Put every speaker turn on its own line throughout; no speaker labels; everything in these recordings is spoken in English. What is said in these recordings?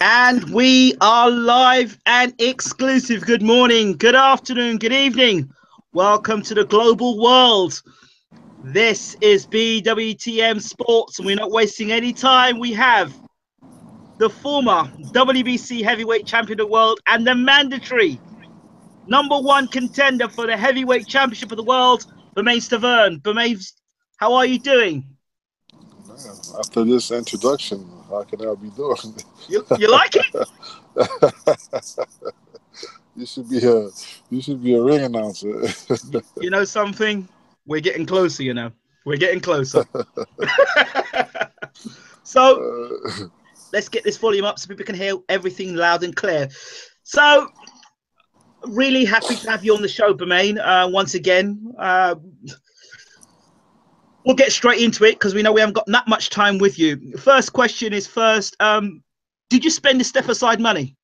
And we are live and exclusive. Good morning, good afternoon, good evening. Welcome to the global world. This is BWTM Sports, and we're not wasting any time. We have the former WBC heavyweight champion of the world and the mandatory #1 contender for the heavyweight championship of the world, Bermane Stiverne. Bermane, how are you doing?
Man, after this introduction, how can I be doing?
You like it?
you should be a you should be a ring announcer.
You know something? We're getting closer, We're getting closer. So let's get this volume up so people can hear everything loud and clear. So really happy to have you on the show, Bermane, once again. We'll get straight into it because we know we haven't got that much time with you. First question is first. Did you spend the step aside money?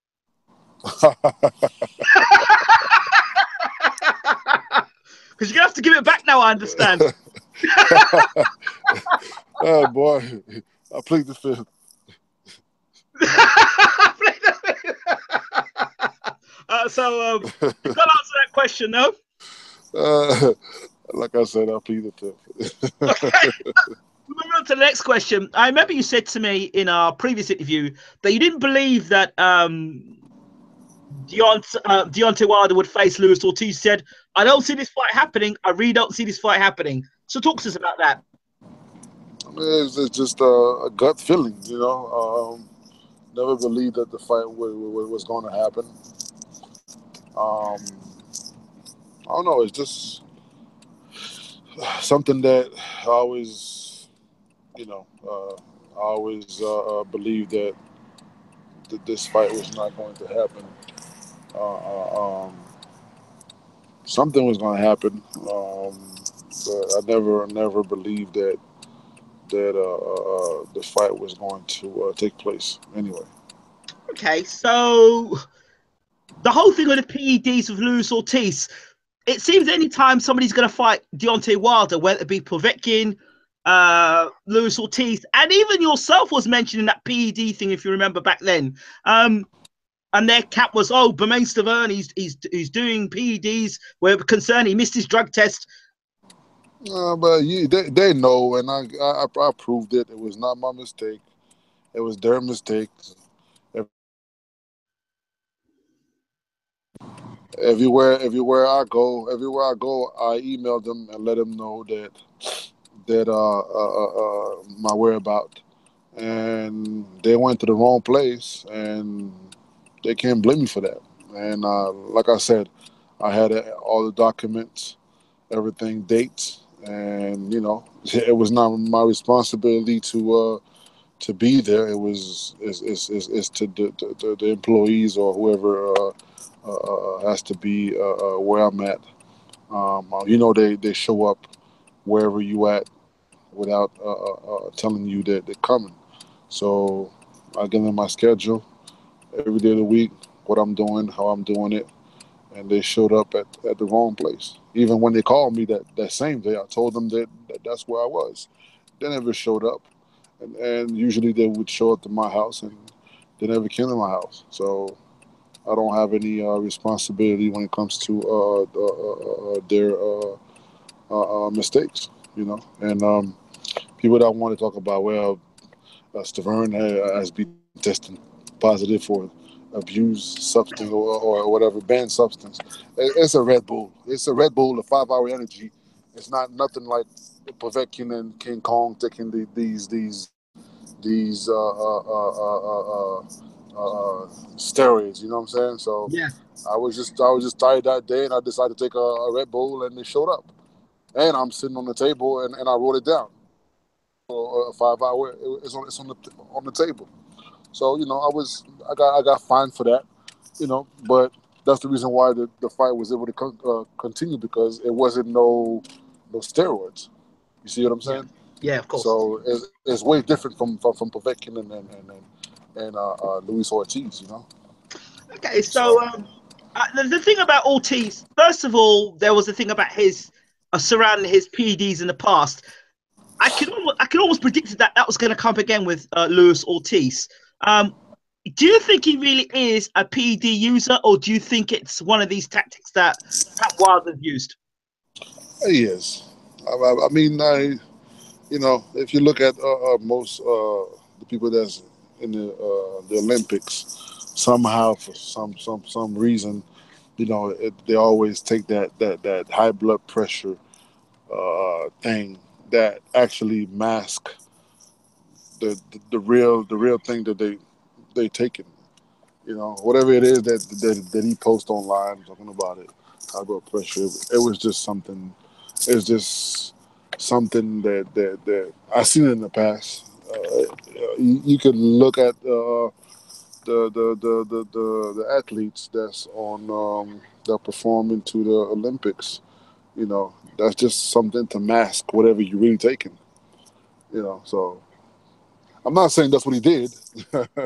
Because you're going to have to give it back now, I understand.
Oh, boy. I plead the fifth.
So you got to answer that question, no?
Like I said, I plead the fifth.
Okay. Moving on to the next question. I remember you said to me in our previous interview that you didn't believe that Deontay Wilder would face Luis Ortiz. You said, I don't see this fight happening. I really don't see this fight happening. So talk to us about that.
I mean, it's just a gut feeling, Never believed that the fight was going to happen. I don't know. It's just something that I always, I always believed that this fight was not going to happen. Uh, uh, um, Something was going to happen, but I never believed that the fight was going to take place. Anyway.
Okay, so the whole thing with the PEDs with Luis Ortiz, it seems anytime somebody's going to fight Deontay Wilder, whether it be Povetkin, Luis Ortiz, and even yourself was mentioning that PED thing, if you remember back then. And their cap was, Bermane Stiverne, he's doing PEDs. We're concerned he missed his drug test.
But they know, and I proved it. It was not my mistake. It was their mistake. Everywhere I go, I email them and let them know that my whereabout, and they went to the wrong place, and they can't blame me for that. And like I said, I had all the documents, everything, dates, and it was not my responsibility to be there. It was is to the employees or whoever has to be where I'm at. They show up wherever you at without telling you that they're coming. So I give them my schedule every day of the week, what I'm doing, how I'm doing it, and they showed up at the wrong place. Even when they called me that same day, I told them that's where I was. They never showed up, and usually they would show up to my house, and they never came to my house. So I don't have any responsibility when it comes to their mistakes, And people that want to talk about, well, Stiverne has been tested positive for abused substance or whatever, banned substance. It's a Red Bull. It's a Red Bull, a 5 hour energy. It's not nothing like Povetkin and King Kong taking these steroids. You know what I'm saying? So
Yeah.
I was just tired that day, and I decided to take a Red Bull, and it showed up. And I'm sitting on the table, and I wrote it down. A 5 hour, it's on the table. So I got fined for that. But that's the reason why the fight was able to continue, because it wasn't no steroids. You see what I'm
Yeah.
saying?
Yeah, of course.
So it's way different from Povetkin and Luis Ortiz.
Okay, so
So
the thing about Ortiz, first of all, there was a thing about his surrounding his PEDs in the past. I could almost predicted that was going to come again with Luis Ortiz. Do you think he really is a PED user, or do you think it's one of these tactics that Wilder's used?
He is. I mean, if you look at most the people that's in the Olympics, somehow for some reason, they always take that high blood pressure thing that actually mask the real thing that they taken. Whatever it is that he posts online talking about it, high blood pressure. It was just something. It's just something that I seen it in the past. You can look at the athletes that's on that perform into the Olympics. That's just something to mask whatever you're really taking. So I'm not saying that's what he did. I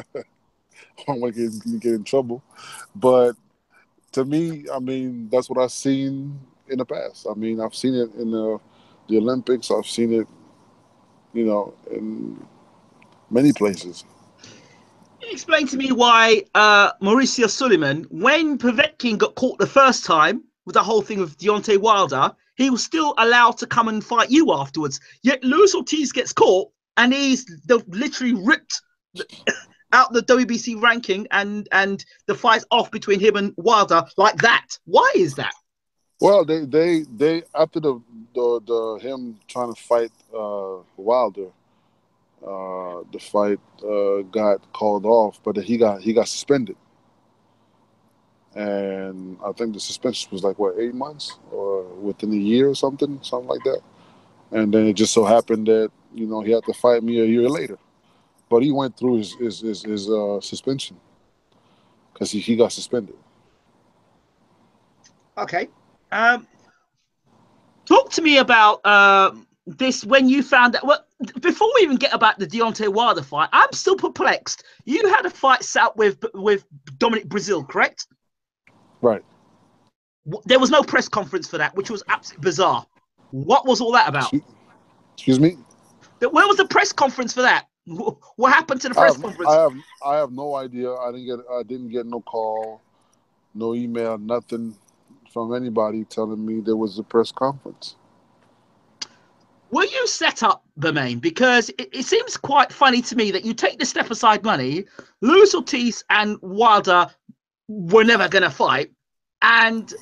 don't want to get in trouble, but to me, I mean, that's what I've seen in the past. I mean, I've seen it in the Olympics. I've seen it, in many places.
Can you explain to me why Mauricio Suleiman, when Povetkin got caught the first time with the whole thing with Deontay Wilder, he was still allowed to come and fight you afterwards. Yet Luis Ortiz gets caught and he's literally ripped out the WBC ranking and the fight off between him and Wilder like that. Why is that?
Well, they after the him trying to fight Wilder, the fight got called off, but he got suspended, and I think the suspension was like what 8 months or within a year or something like that. And then it just so happened that he had to fight me a year later, but he went through his suspension because he got suspended.
Okay. Um, Talk to me about this when you found out. Well, before we even get about the Deontay Wilder fight, I'm still perplexed. You had a fight set up with Dominic Brazil, correct?
Right.
There was no press conference for that, which was absolutely bizarre. What was all that about?
Excuse me.
Where was the press conference for that? What happened to the
I
press
have I
conference?
have I have no idea. I didn't get no call, no email, nothing from anybody telling me there was a press conference.
Were you set up, Bermane? Because it seems quite funny to me that you take the step aside money. Luis Ortiz and Wilder were never going to fight, and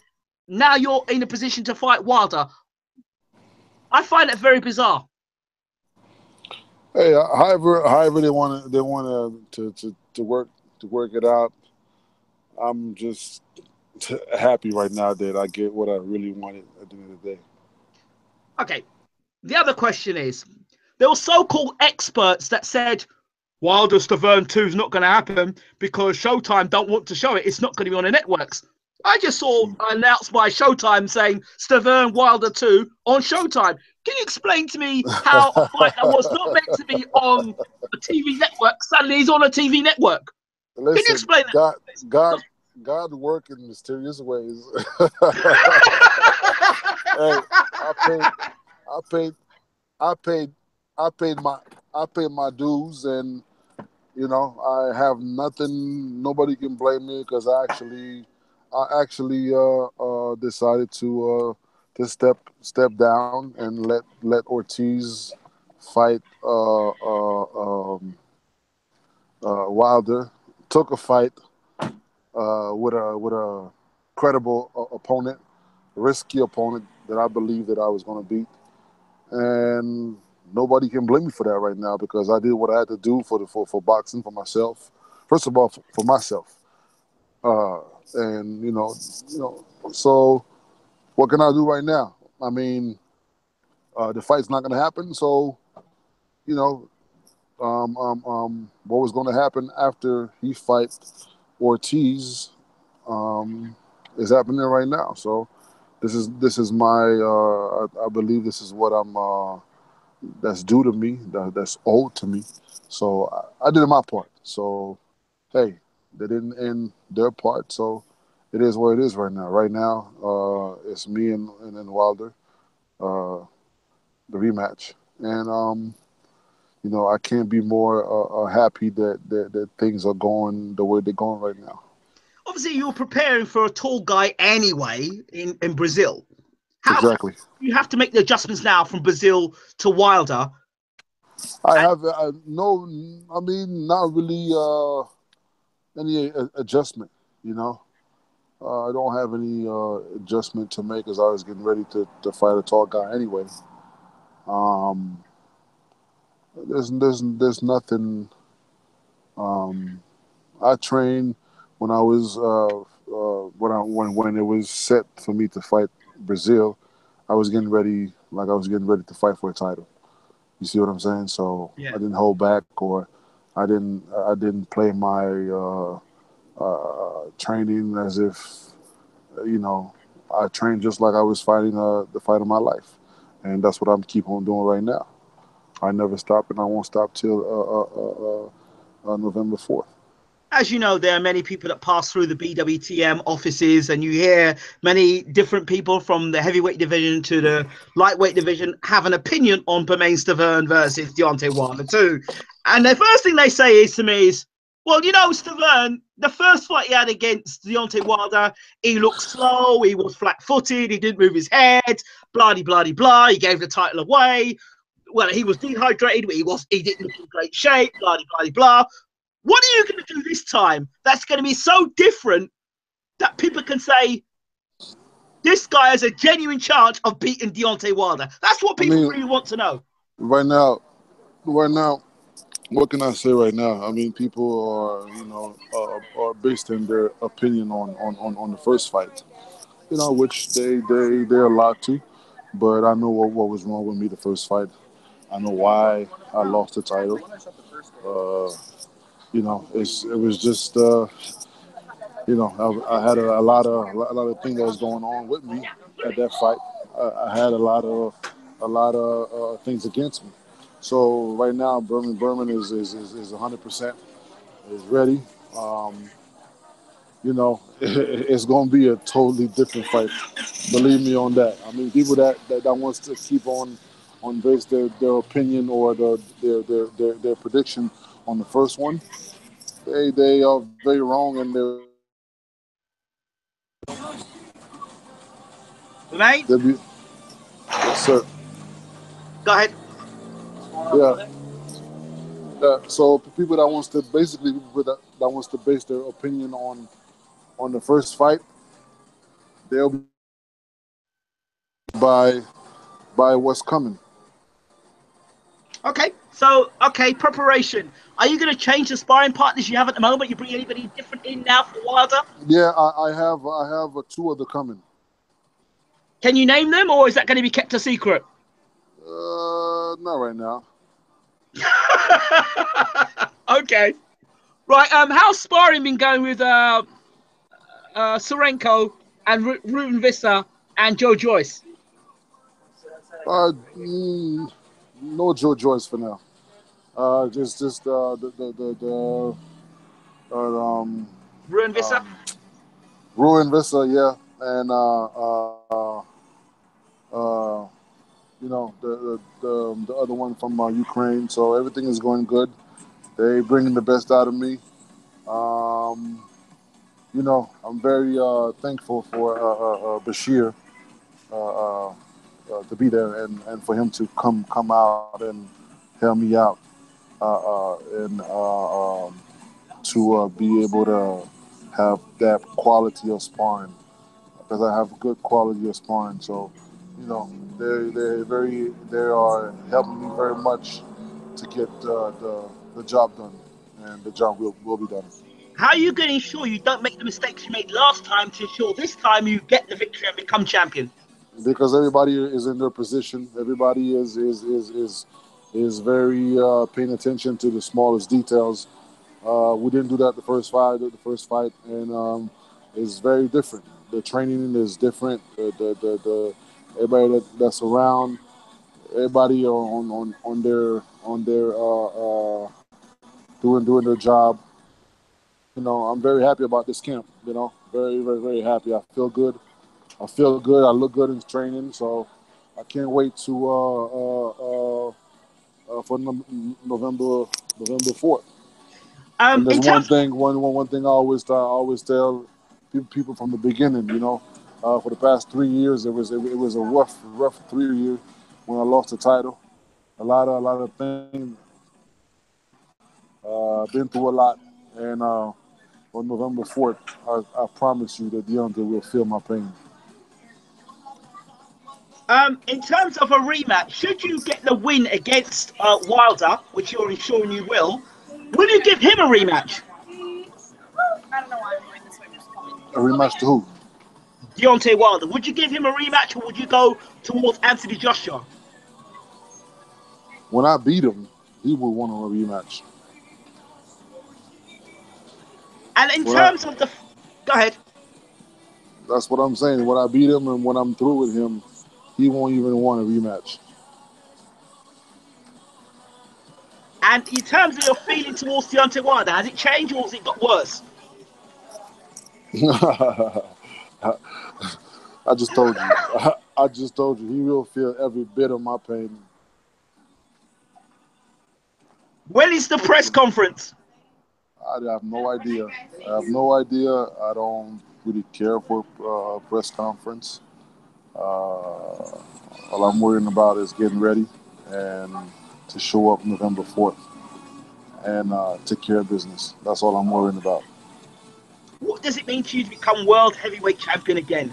now you're in a position to fight Wilder. I find it very bizarre.
Hey, however they want to work it out. I'm just happy right now that I get what I really wanted at the end of the day.
Okay. The other question is, there were so-called experts that said Wilder Stiverne 2 is not going to happen because Showtime don't want to show it. It's not going to be on the networks. I just saw announced by Showtime saying Stiverne Wilder 2 on Showtime. Can you explain to me how a fight that was not meant to be on a TV network suddenly is on a TV network? Can you
Listen,
explain
God,
that?
God work in mysterious ways. Hey, I paid, I paid, I paid, I paid my dues, and I have nothing. Nobody can blame me because I actually decided to step down and let Ortiz fight Wilder. Took a fight with a credible opponent, risky opponent that I believe that I was going to beat, and nobody can blame me for that right now because I did what I had to do for boxing, for myself. First of all, for myself, uh, and so what can I do right now? I mean, the fight's not going to happen, so you know, what was going to happen after he fights Ortiz um, is happening right now. So this is my I believe this is what I'm that's due to me, that's owed to me. So I did my part. So hey, they didn't end their part. So it is what it is right now. Right now, it's me and Wilder, uh, the rematch, and I can't be more happy that things are going the way they're going right now.
Obviously, you're preparing for a tall guy anyway in Brazil. How
Exactly.
you have to make the adjustments now from Brazil to Wilder?
I have no, I mean, not really any adjustment. You know, I don't have any adjustment to make as I was getting ready to fight a tall guy anyway. Um, there's nothing. Um, I trained when I was when it was set for me to fight Brazil. I was getting ready, like I was getting ready to fight for a title. You see what I'm saying? So I
Yeah.
didn't hold back, or I didn't play my training as if you know I trained just like I was fighting the fight of my life, and that's what I'm keep on doing right now. I never stop, and I won't stop till November 4th.
As you know, there are many people that pass through the BWTM offices, and you hear many different people from the heavyweight division to the lightweight division have an opinion on Bermane Stiverne versus Deontay Wilder too. And the first thing they say is to me is, well, Stiverne, the first fight he had against Deontay Wilder, he looked slow, he was flat-footed, he didn't move his head, blah, blah, blah, blah. He gave the title away. Well, he was dehydrated, but he didn't look in great shape, blah, blah, blah. What are you going to do this time that's going to be so different that people can say this guy has a genuine chance of beating Deontay Wilder? That's what
I
people
mean,
really want to know.
right now, right now, what can I say right now? I mean, people are are based in their opinion on the first fight, which they're allowed to. But I know what was wrong with me the first fight. I know why I lost the title. Uh, it was just I had a lot of things that was going on with me at that fight. I had a lot of things against me. So right now, Berman is 100% is ready. Um, it's going to be a totally different fight. Believe me on that. I mean, people that wants to keep on base their opinion or their prediction on the first one, they are very wrong and they'll be
Mate,
yes, sir.
go ahead.
Yeah. So people that wants to basically people that wants to base their opinion on the first fight, they'll be by by what's coming.
Okay, preparation. Are you going to change the sparring partners you have at the moment? You bring anybody different in now for Wilder?
Yeah, I have two other coming.
Can you name them, or is that going to be kept a secret?
Not right now.
Okay. Right. How's sparring been going with Sorenko and Ruben Visser and Joe Joyce?
Uh, mm, no Joe Joyce for now. Just the
Ruben Visser?
Ruin Vista, yeah, and uh, the other one from Ukraine. So everything is going good. They bringing the best out of me. Um, I'm very thankful for Bashir to be there and for him to come out and help me out and to be able to have that quality of sparring because I have good quality of sparring. So, they are helping me very much to get the job done, and the job will be done.
How are you going to ensure you don't make the mistakes you made last time to ensure this time you get the victory and become champion?
Because everybody is in their position. Everybody is very paying attention to the smallest details. We didn't do that the first fight, and it's very different. The training is different. The everybody that's around, everybody on their doing their job. I'm very happy about this camp. Very very very happy. I feel good. I feel good. I look good in training, so I can't wait to for November 4th. And there's
In terms,
one thing I always tell people from the beginning. For the past 3 years, it was a rough 3 years when I lost the title. A lot of things. Been through a lot, and on November 4th, I promise you that Deontay will feel my pain.
in terms of a rematch, should you get the win against Wilder, which you're ensuring you will you give him a rematch?
A rematch to who?
Deontay Wilder. Would you give him a rematch, or would you go towards Anthony Joshua?
When I beat him, he will want a rematch.
And in
When I,
terms of the, go ahead.
that's what I'm saying. When I beat him and when I'm through with him, he won't even want a rematch.
And in terms of your feeling towards Deontay Wilder, has it changed or has it got worse?
I just told you. I just told you. He will feel every bit of my pain.
When is the press conference?
I have no idea. I have no idea. I don't really care for a press conference. All I'm worrying about is getting ready and to show up November 4th and take care of business. That's all I'm worrying about.
What does it mean to you to become world heavyweight champion again?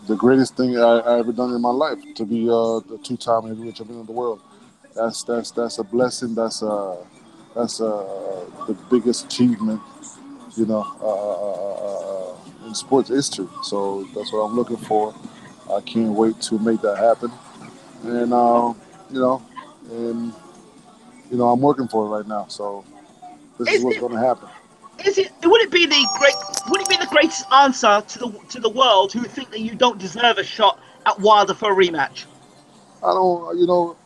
The greatest thing I ever done in my life to be the two-time heavyweight champion of the world. That's a blessing. That's the biggest achievement, in sports history. So that's what I'm looking for. I can't wait to make that happen. And you know, and I'm working for it right now. So this is
Is
what's
it
going to happen.
is it would it be the greatest answer to the world who think that you don't deserve a shot at Wilder for a rematch?
I don't,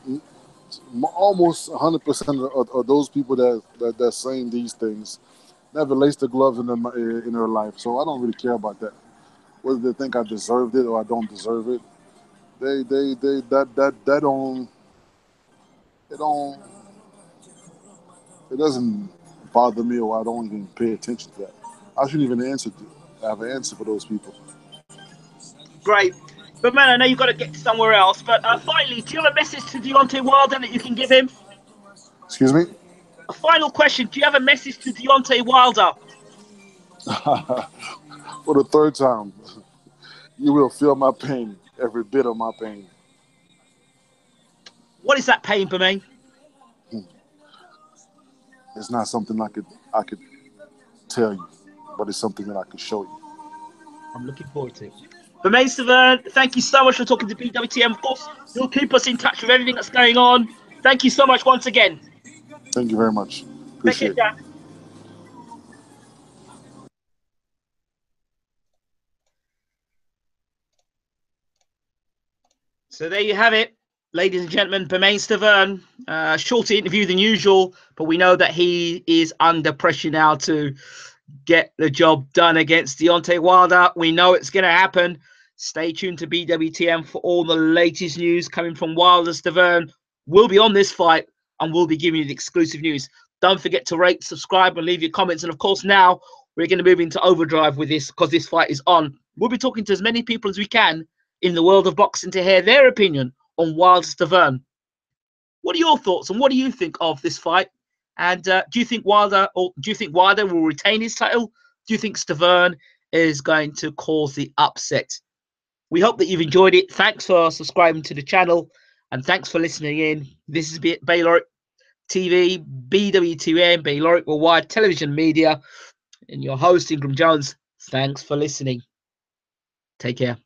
almost 100% of those people that's saying these things never laced the gloves in their life. So I don't really care about that. Whether they think I deserved it or I don't deserve it, they that don't it doesn't bother me, or I don't even pay attention to that. I shouldn't even have an answer for those people.
Great. But man, I know you've got to get somewhere else. But finally, do you have a message to Deontay Wilder that you can give him?
Excuse me.
A final question. Do you have a message to Deontay Wilder?
For the third time, you will feel my pain, every bit of my pain.
What is that pain, Bermane?
It's not something I could tell you, but it's something that I could show you.
I'm looking forward to it. Bermane Stiverne, thank you so much for talking to BWTM. Of course, you'll keep us in touch with everything that's going on. Thank you so much once again.
Thank you very much.
Take care,
Appreciate it.
Jack. So there you have it, ladies and gentlemen. Bermane Stiverne, shorter interview than usual, but we know that he is under pressure now to get the job done against Deontay Wilder. We know it's going to happen. Stay tuned to BWTM for all the latest news coming from Wilder. Stiverne will be on this fight and we'll be giving you the exclusive news. Don't forget to rate, subscribe, and leave your comments. And of course, now we're going to move into overdrive with this because this fight is on. We'll be talking to as many people as we can in the world of boxing to hear their opinion on Wilder Stiverne. What are your thoughts and what do you think of this fight? And do you think Wilder will retain his title? Do you think Stiverne is going to cause the upset? We hope that you've enjoyed it. Thanks for subscribing to the channel and thanks for listening in. This is Bayloric TV, BWTM, Bayloric Worldwide Television Media, and your host, Ingram Jones. Thanks for listening. Take care.